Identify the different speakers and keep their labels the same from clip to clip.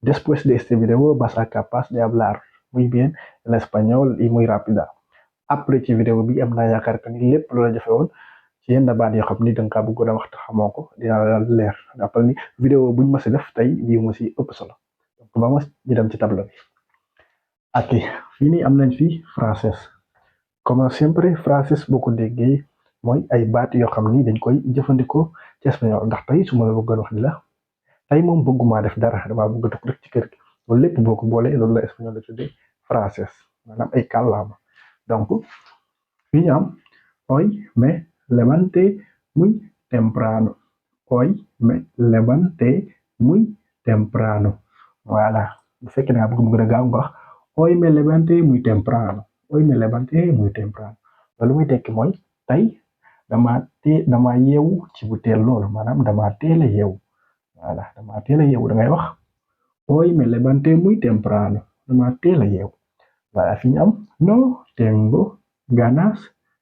Speaker 1: Después de este video vas a capaz de hablar muy bien el español y muy rápida. Après ci vidéo bi am naa yaakaar que ni lépp lu la jafe woon ci yenn baat yoo xam ni da nga kaa bëggoon a wax te xamoo ko dina la leer d'appel ni vidéo buñ ma si def tey bii mo si ëpp solo donc vamos ñu dem ci tableau bi. Ok fii nii am nañ fi français comme sempre français boo ko déggee mooy ay baat yoo xam ni dañ koy jëfandikoo ci espagnol ndax tey su ma la bëggoon wax ni la tey moom bëgguma def dara damaa bëgg a toog rek ci kër gi loolu lépp boo ko boolee loolu la espagnol la tuddee français maanaam ay kàllaama donc fii ñu am hoy me levanté muy temprano hoy me levanté muy temprano voilà bu fekkee da nga bëgg mu gën a gaaw nga wax hoy me levanté muy temprano hoy me levanté muy temprano loolu muy tekki mooy tey dama yeewu ci bu teel loolu maanaam dama teel a yeewu voilà dama teel a yeewu da ngay wax hoy me levanté muy temprano dama teel a yeewu voilà fi ñu am no tengo ganas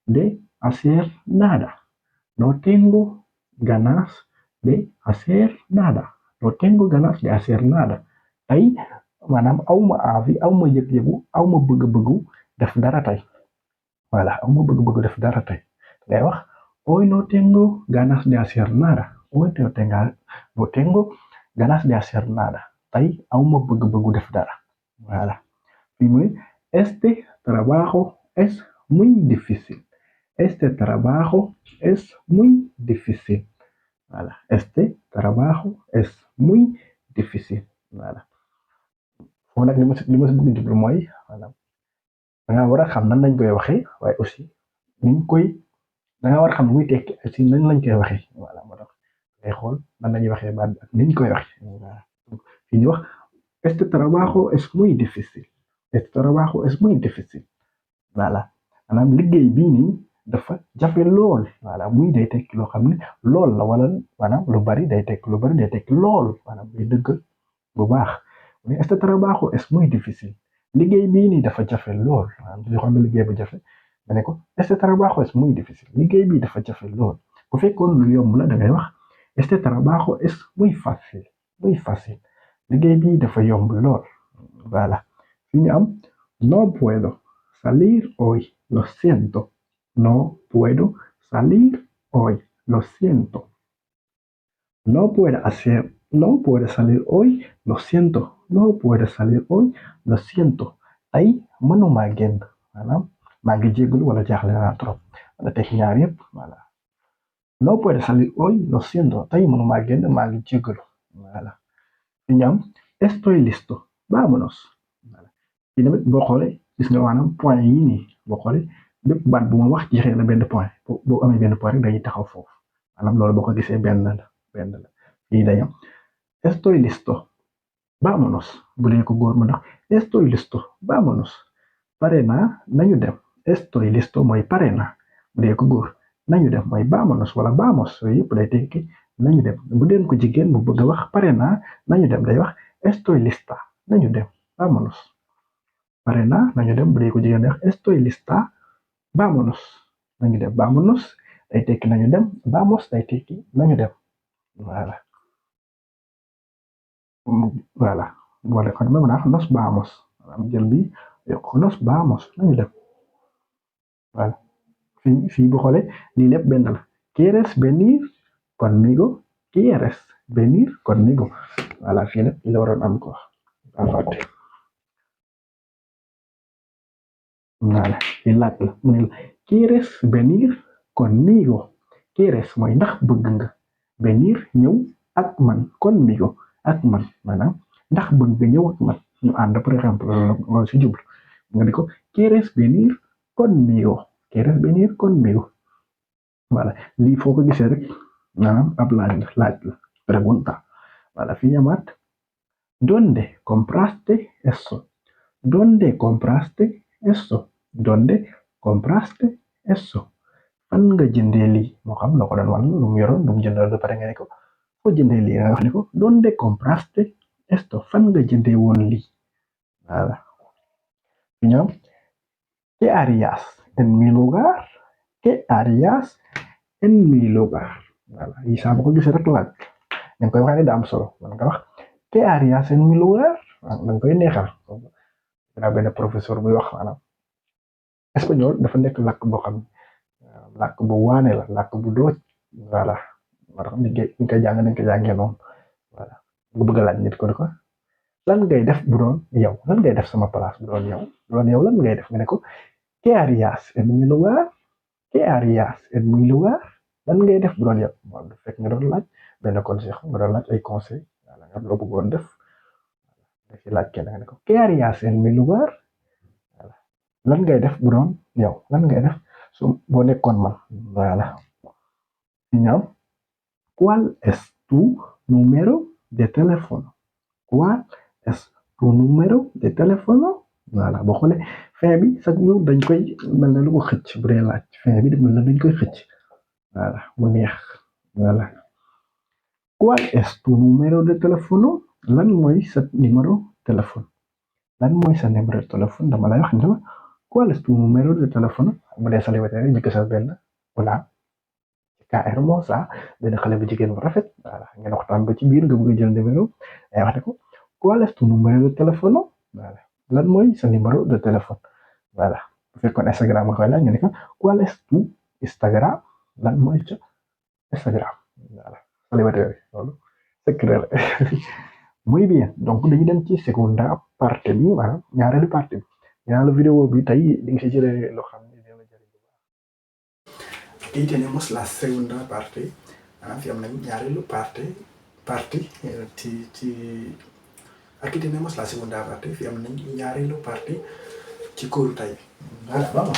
Speaker 1: de hacer nada no tengo ganas de hacer nada no tengo ganas de hacer nada tey maanaam awma envie awma yëg-yëgu awma bëgg-bëggu def dara tey voilà awma bëgg-bëggu def dara tey ngay wax hoy no tengo ganas de hacer nada hoy no tengo ganas de hacer nada tey awma bëgg-bëggu def dara voilà fii mu ne este trabajo es muy difícil este trabajo es muy difícil voilà este trabajo es muy difícil voilà foofu nag li ma si bëgg jublu mooy voilà da nga war a xam nan lañ koy waxee waaye aussi niñ koy da nga war a xam muy tekki aussi nan lañ koy waxee voilà moo tax ngay xool nan lañuy waxee baat bi ak niñ koy waxee voilà donc fii ñu wax este trabajo es muy difícil este trabajo es muy difícil voilà maanaam liggéey bii nii dafa jafe lool voilà muy day tekki loo xam ne lool la wala maanaam lu bari day tekki lu bari day tekki lool maanaam day dëgg bu baax mais este trabajo es muy difícil liggéey bii nii dafa jafe lool maanaam yoo xam ne liggéey bu jafe nga ne ko este trabajo es muy difícil liggéey bii dafa jafe lool bu fekkoon lu yomb la da ngay wax este trabajo es muy fácil liggéey bii dafa yomb lool voilà fi ñu am no puedo salir hoy lo siento no puedo salir hoy lo siento no puede salir hoy lo siento no puede salir hoy lo siento tey mënuma génn maanaam maa ngi jégalu wala jaaxle naa trop wala teg ñaar yëpp voilà no puede salir hoy lo siento tey mënuma génn maa ngi jégalu voilà fi ñu am estoy listo vámonos voilà fii tamit boo xoolee gis nga maanaam point yi nii boo xoolee bépp baat bu ma wax jeexee na benn point boo amee benn point rek dañuy taxaw foofu maanaam loolu boo ko gisee benn la fii day am estoy listo vámonos bu dee ko góor ma ndax estoy listo vámonos pare naa nañu dem estoy listo mooy pare naa bu dee ko góor nañu dem mooy vámonos wala vamos yooyu yëpp day tekki nañu dem bu dee ko jigéen bu bëgg a wax pare naa nañu dem day wax estoy lista nañu dem vámonos pare naa nañu dem bu dee ko jigéen day wax estoy lista vámonos nañu dem vámonos day tekki nañu dem vamos day tekki nañu dem voilà voilà boole ko même naa nos vamos jël bi yokk nos vamos nañu dem voilà fii bu xoolee lii lépp benn la quieres venir conmigo quieres venir conmigo voilà fii nag la waroon am ko en fait voilà fii laaj la mu ne la quieres venir conmigo quieres mooy ndax bëgg nga venir ñëw ak man conmigo ak man maanaam ndax bëgg nga ñëw ak man ñu ànd par exemple loolu si jublu nga di ko quieres venir conmigo quieres venir conmigo voilà lii foo ko gisee rek maanaam ab laaj la pregunta voilà fi ñamaat ¿dónde compraste eso? ¿Dónde compraste eso? ¿Dónde compraste eso? fan nga jëndee lii moo xam la ko doon wan lu mu yoroon lu mu jëndoon ba pare nga ne ko foo jëndee lii nga wax ne ko ¿dónde compraste esto? fan nga jëndee woon lii voilà fi ñoom ¿qué harías en mi lugar? ¿Qué harías en mi lugar? voilà yi saa bu ko gisee rek laaj dañ koy waxee ne da am solo man nga wax ¿qué harías en mi lugar? danga koy neexal dina benn professeur buy wax maanaam espagnol dafa nekk làkk boo xam làkk bu waane la làkk bu dooj voilà moo tax ni koy jàng nañ ko jàngee noonu voilà nga bëgg a laaj nit ko ne ko lan ngay def bu doon yow lan ngay def sama place bu doon yow lan ngay def nga ne ko ¿qué harías en mi lugar? ¿Qué harías en mi lugar? lan ngay def bu doon yow moom du fekk nga doon laaj benn conseil nga doon laaj ay conseil voilà nga loo bëggoon def nga ci laaj kenn nga ne ko ¿qué harías en mi lugar? voilà lan ngay def bu doon yow lan ngay def su boo nekkoon man voilà ñoom ¿cuál es tu número de teléfono? ¿Cuál es tu número de teléfono? voilà boo xoolee fin bi chaque jour dañ koy mel na lu ko xëcc bu dee laaj fin bi mel na dañ koy xëcc voilà mu neex voilà ¿cuál es tu número de teléfono? lan mooy sa numéro téléphone lan mooy sa numéro de téléphone dama lay wax ne la ¿cuál es tu número de teléfono? bu dee célibataire njëkk sa benn voilà ka hermosa benn xale bu jigéen bu rafet voilà ngeen waxtaan ba ci biir nga bëgg a jël numéro ay wax ne ko ¿cuál es tu número de teléfono? voilà lan mooy sa numéro de téléphone voilà bu fekkoon Instagram nga koy laaj nga ne ko ¿cuál es tu Instagram? lan mooy sa Instagram voilà célibataire yi loolu secret la muy bien donc dañu dem ci segunda parte bi maanaam ñaareelu partie bi ñaareelu vidéo bi tey di nga si jëlee loo xam ne dina la jëriñ bu baax. Aquí tenemos la segunda parte fi am nañ ñaareelu partie ci aquí tenemos la segunda parte fi am nañ ñaareelu partie ci cours tey voilà vamos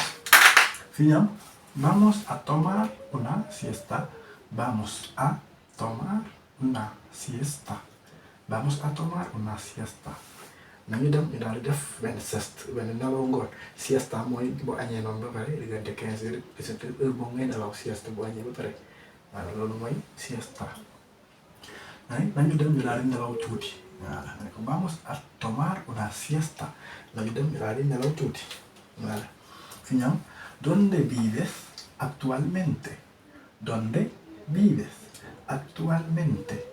Speaker 1: fi ñam vamos a tomar una siesta vamos a tomar una siesta vamos a tomar una siesta nañu dem ñu daal di def benn sieste benn nelaw ngoon siesta mooy boo añee noonu ba pare diggante 15 heures 17 heures boobu ngay nelaw sieste boo añee ba pare voilà loolu mooy siesta nañu dem ñu daal di nelaw tuuti voilà vamos a tomar una siesta nañu dem ñu daal di nelaw tuuti voilà fi ñam ¿dónde vives actualmente? ¿Dónde vives actualmente?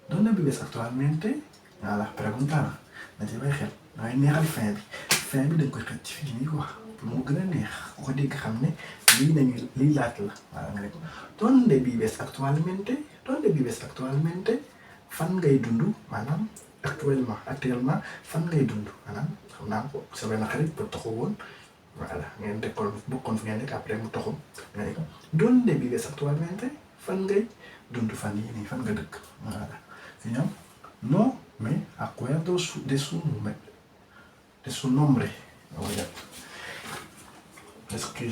Speaker 1: ¿Dónde vives actualmente? voilà pregunta la na ci bay xel dangay neexal fin bi dañ koy xëcc fii nii quoi pour mu gën a neex ku ko dégg xam ne lii laaj la voilà nga ne ko ¿dónde vives actualmente? ¿Dónde vives actualmente? fan ngay dund maanaam actuellement fan ngay dund maanaam xam naa ko sa benn xarit ba taxu woon voilà ngeen dekkoon bokkoon fi ngeen nekk après mu taxu nga ne ko ¿dónde vives actualmente? fan ngay dund fan yii nii fan nga dëkk voilà si ñoom no me acuerdo de su nombre. Oye, es que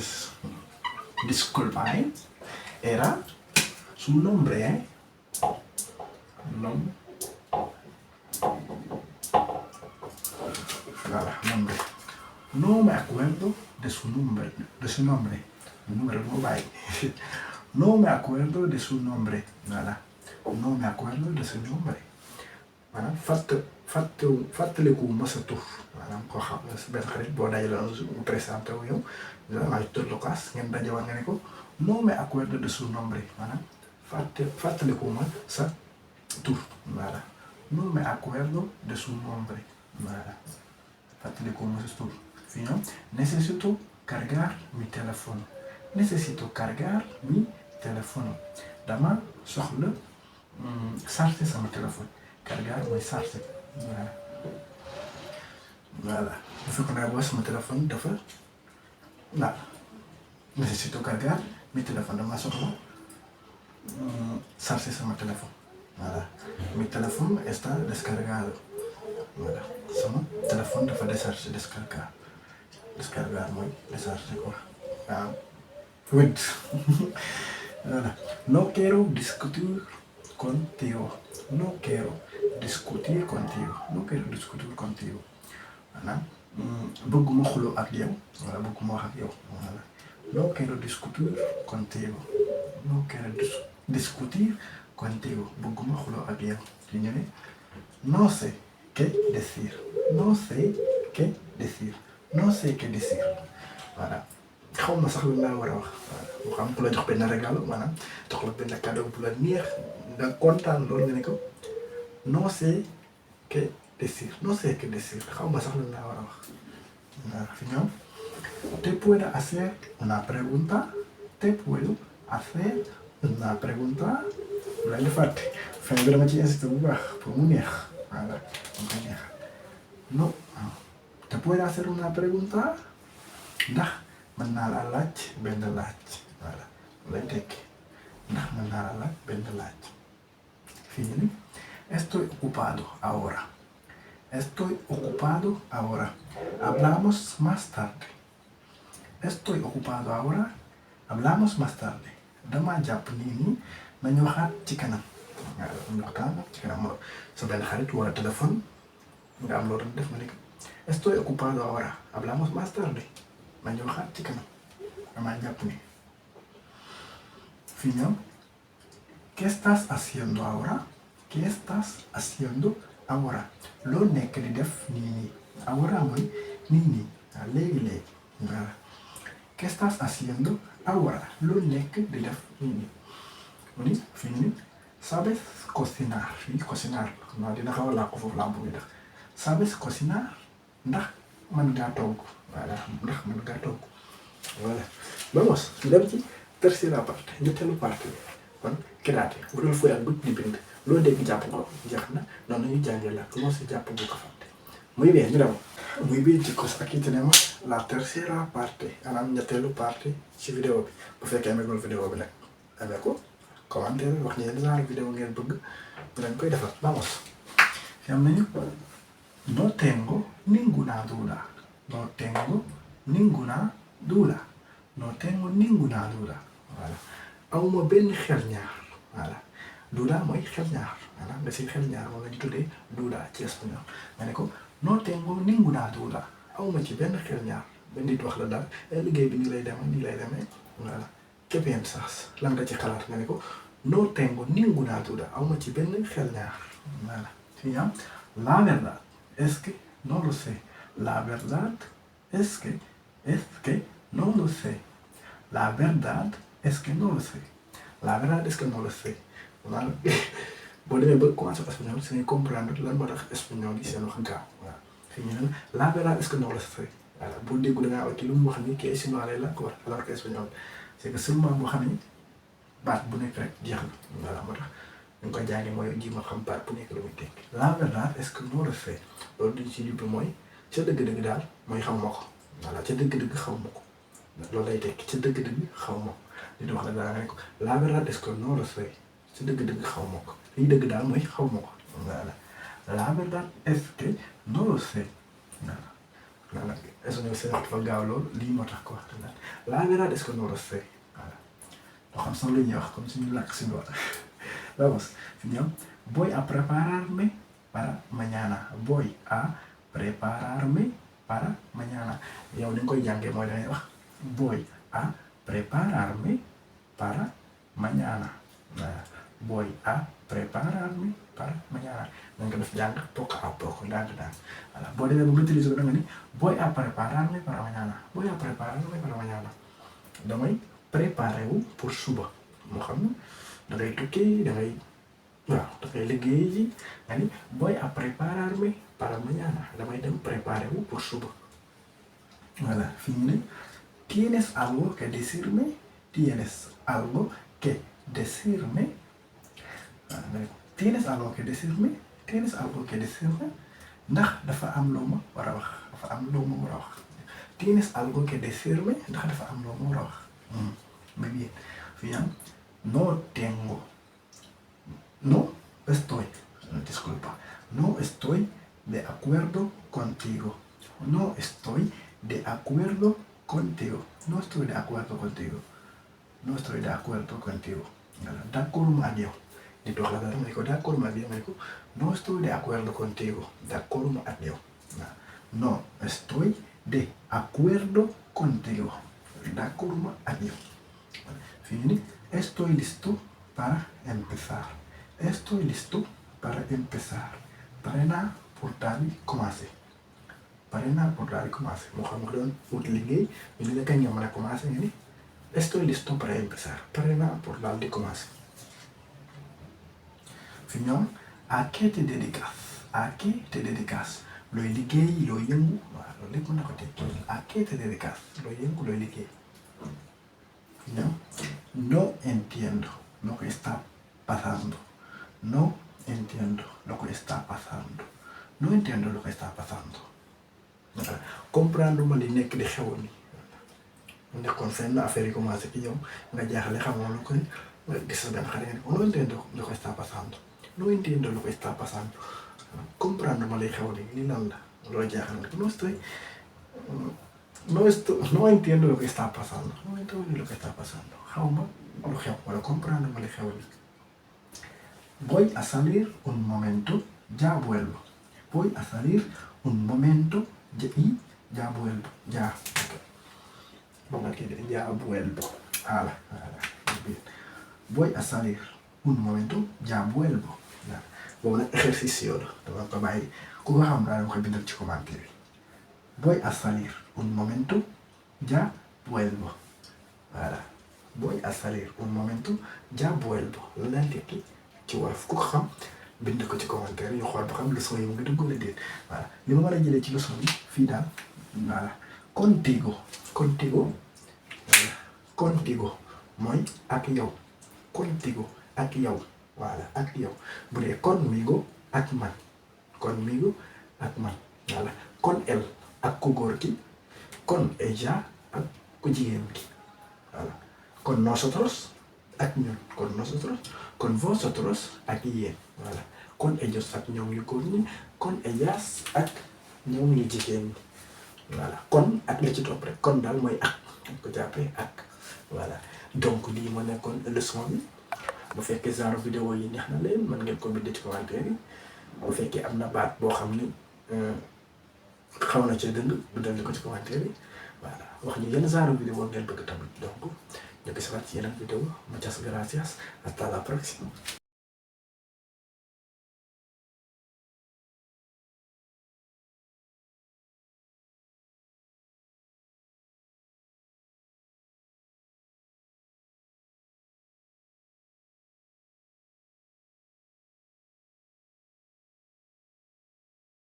Speaker 1: disculpa, era su nombre, nombre. Nada, nombre. No me acuerdo de su nombre, el número no va ahí. No me acuerdo de su nombre, nada. No me acuerdo de su nombre. maanaam fàttaliku ma sa tur maanaam koo xam ne benn xarit boo dajale mu présenté wu yow maa ngi tudd Lucas ngeen dajewaat nga ne ko no me acuerdo de su nombre maanaam fàttaliku ma sa tur voilà no me acuerdo de su nombre voilà fàttaliku ma sa tur fii ñoom necesito cargar mi teléfono dama soxla charger sama téléphone. Cargar mooy chargé voilà bu fekkoon naa boo sama téléphone dafa laal necesito cargar mi téléphone dama soxla chargé sama téléphone voilà mi téléphone está descargado voilà sama téléphone dafa descargar mooy décharger quoi waaw wét voilà no quiero discutir contigo no quiero discutir contigo maanaam bëgguma xuloo ak yow wala bëgguma wax ak yow voilà no quiero discutir contigo bëgguma xuloo ak yow li ñu ne no sé qué decir voilà xaw ma sax lu laa war a wax voilà moo xam ku la jox benn regalo maanaam jox la benn cadeau bu la neex nga kontaan loolu nga ne ko no sé qué decir. No sé qué decir. Xaw ma sax lan laa war a wax. Fi ñoom te puedo hacer una pregunta. Te puedo hacer una pregunta. bu leen di fàtte fin bi dama ci insisté bu baax pour mu neex voilà mu koy neex no te puedo hacer una pregunta ndax mën naa la laaj benn laaj voilà lay tekki ndax mën naa la laaj benn laaj fii ni estoy ocupado ahora. Estoy ocupado ahora. Hablamos más tarde. Estoy ocupado ahora. Hablamos más tarde. Dama jàpp nii nañu waxaat ci kanam. waaw ñu waxtaan ci kanam sa benn xarit wala téléphone nga am loolu def ma ne estoy ocupado ahora. Hablamos más tarde. nañu waxaat ci kanam. dama jàpp nii. fii ñoom ¿qué estás haciendo ahora? ¿Qué estás haciendo ahora? Loo nekk di def nii ahora mooy nii léegi voilà. ¿Qué estás haciendo ahora? Loo nekk di def nii mu ni fii nii ¿sabes cocinar? fii cocinar non dina xaw a làkk foofu laa bëgg def ¿sabes cocinar? ndax mën ngaa togg voilà ndax mën ngaa togg voilà. Vamos ñu dem ci tercera parte ñetteelu partie bi kon kiraate bu doon fooy ak bët di bind loo dégg jàpp ko jeex na noonu la ñuy jàngee la loo si jàpp bu ko fàtte. Muy bien ñu dem muy bien chicos aquí tenemos la tercera parte maanaam ñetteelu partie ci vidéo bi bu fekkee amee vidéo bi nag amee ko commentaire wax ni yenn genre vidéo ngeen bëgg dinañ koy defar. Vamos fi am nañu no tengo ninguna duda. No tengo ninguna duda. No tengo ninguna duda. voilà awma benn xel ñaar voilà duda mooy xel ñaar voilà nga si xel ñaar moom la ñu tuddee duda ci espagnol nga ne ko no tengo ninguna duda awma ci benn xel ñaar benn nit wax la daal liggéey bi nii lay demee voilà ¿qué piensas? lan nga ci xalaat nga ne ko no tengo ninguna duda awma ci benn xel ñaar voilà fi ñaam la verdad es que no lo sé. La verdad es que no lo sé. La verdad es que no lo sé. La verdad es que no lo sé. voilà boo demee ba commencé espagnol si ngay comprendre lan moo tax espagnol yi seen wax gaaw voilà fii ñu ne la verdad es que no lo sé. voilà boo déggu da ngaa wax ki lu mu wax ni kii chinois lay làkk war alors que espagnol c'est que seulement boo xam ni baat bu nekk rek jeex na voilà moo tax ñu ko jàngee mooy ji ma xam baat bu nekk lu muy tekki. La verdad es que no lo sé loolu duñ ci jublu mooy ca dëgg-dëgg daal mooy xamuma ko voilà ca dëgg-dëgg xamuma ko loolu lay tekki ca dëgg-dëgg xamuma ko li di wax la dara nga ne ko la verdad es que no lo sé ca dëgg-dëgg xamuma ko liy dëgg daal mooy xamuma ko voilà. La verdad es que no lo sé voilà. maanaam espagnol seen wax dafa gaaw loolu lii moo tax ko wax daal la verdad es que no lo sé voilà. doo xam sax lu ñuy wax comme suñu làkk si lool. Vamos fi ñoom voy a prepararme para mañana. Voy a prepararme para mañana. yow ni nga koy jàngee mooy dangay wax voy a prepararme para mañana. Voy a prepararme para mañana. nañ ko def jàng poco a poco ndànk-ndànk voilà boo demee ba maîtriser ko da nga ni voy a prepararme para mañana. Voy a prepararme para mañana. damay préparé wu pour suba moo xam da ngay tukki da ngay waaw da ngay liggéey ji nga ni voy a prepararme para mañana. damay dem préparé wu pour suba voilà fii ñu ne ¿tienes algo que decirme? ¿Tienes algo que decirme? ¿Tienes algo que decirme? ¿Tienes algo que decirme? ndax dafa am loo ma war a wax dafa am loo ma war a wax. ¿Tienes algo que decirme? ndax dafa am loo ma war a wax. muy bien fii am no tengo no estoy disculpa no estoy de acuerdo contigo. No estoy de acuerdo contigo. No estoy de acuerdo contigo. No estoy de acuerdo contigo. d'accord ma ak yow nit wax la dara nga ne ko d'accord ma ak yow nga ne ko no estoy de acuerdo contigo. d'accord ma ak yow no estoy de acuerdo contigo. d'accord ma ak yow. fii ni estoy listo para empezar. Estoy listo para empezar. pare naa pour daal di commencer. pare naa pour daal di commencer moo xam nga doon wut liggéey ñu ne la kañ nga mën a commencer nga ni estoy listo para empezar. pare naa pour daal di commencer. fi ñoom ¿a qué te dedicas? ¿A qué te dedicas? Looy liggéey looy yëngu waaw loolu lépp mën na ko tekki. ¿A qué te dedicas? Looy yëngu looy liggéey. No entiendo lo que está pasando. No entiendo lo que está pasando. No entiendo lo que está pasando. Comprendre ma li nekk di xew ni mu nekkoon fenn affaire yi commencé ci yow nga jaaxle xamoo lu koy gis sa benn xarit nga ne ko no entiendo lo que está pasando. No entiendo lo que está pasando. Comprendre ma li xew ni lan la loo jaaxle nga no estoy no entiendo lo que está pasando. No entiendo lo que está pasando. Xaw ma lu xew wala comprendre ma li xew ni. Voy a salir un momento, ya vuelvo. Voy a salir un momento y ya vuelvo. Ya. Vamos aquí, ya vuelvo. Ala. Bien. Voy a salir un momento, ya vuelvo. Boobu nag ejercicio la dama ko bàyyi ku ko xam daal ma koy bindal ci commentaire bi. Voy a salir un momento, ya vuelvo. Voilà. Voy a salir un momento, ya vuelvo. Loolu laa tekki ci wolof ku ko xam bind ko ci commentaire ñu xool ba xam leçon yi mu ngi dugg wala déet. Voilà li ma mën a jëlee ci leçon bi fii daal voilà contigo mooy ak yow. Contigo ak yow. Voilà ak yow bu dee conmigo ak man. Conmigo ak man. Voilà con él ak ku góor ki. Con ella ak ku jigéen ki. Voilà con nosotros ak ñun. Con nosotros. Con vosotros ak yéen. Voilà con ellos ak ñoom yu góor ñi. Con ellas ak ñoom yu jigéen ñi. Voilà kon ak li ci topp rek kon daal mooy ak ko jàppee ak. Voilà donc lii ma nekkoon leçon bi. Bu fekkee genre vidéo yi neex na leen mën ngeen ko bind ci commentaire yi. Bu fekkee am na baat boo xam ni xaw na cee dënd bindal ko ci commentaire yi. Voilà wax ñu yenn genre vidéo ngeen bëgg tamit donc ñu gisaat ci yeneen vidéo muchas gracias hasta la próxima.